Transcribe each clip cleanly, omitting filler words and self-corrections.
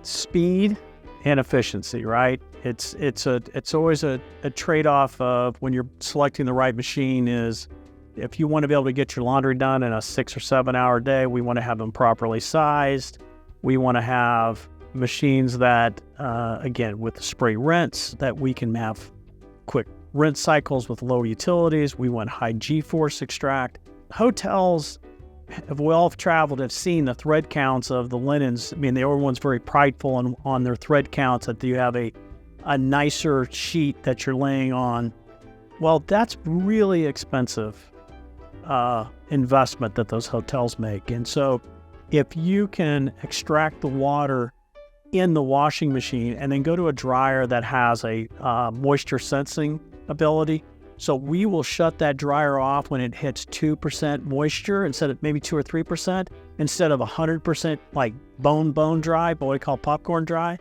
speed and efficiency, right? It's always a trade-off of when you're selecting the right machine is if you want to be able to get your laundry done in a 6 or 7 hour day, we want to have them properly sized. We want to have machines that, again, with the spray rinse, that we can have quick rinse cycles with low utilities. We want high G-force extract. Hotels, if we all have traveled, have seen the thread counts of the linens. I mean, everyone's very prideful on their thread counts, that you have a nicer sheet that you're laying on. Well, that's really expensive investment that those hotels make. And so if you can extract the water in the washing machine and then go to a dryer that has a moisture sensing ability, so we will shut that dryer off when it hits 2% moisture instead of maybe 2 or 3%, instead of 100% like bone dry, what we call popcorn dry.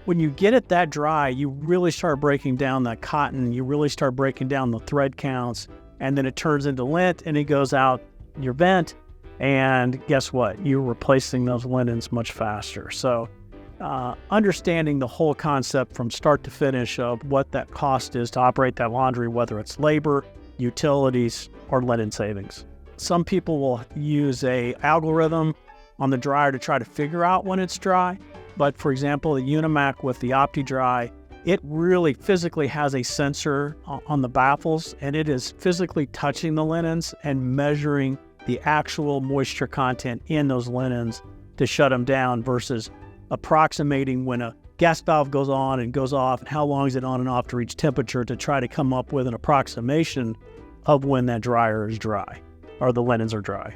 When you get it that dry, you really start breaking down that cotton, you really start breaking down the thread counts, and then it turns into lint and it goes out your vent. And guess what? You're replacing those linens much faster. So understanding the whole concept from start to finish of what that cost is to operate that laundry, whether it's labor, utilities, or linen savings. Some people will use a algorithm on the dryer to try to figure out when it's dry. But for example, the Unimac with the Optidry, it really physically has a sensor on the baffles, and it is physically touching the linens and measuring the actual moisture content in those linens to shut them down, versus approximating when a gas valve goes on and goes off and how long is it on and off to reach temperature, to try to come up with an approximation of when that dryer is dry or the linens are dry.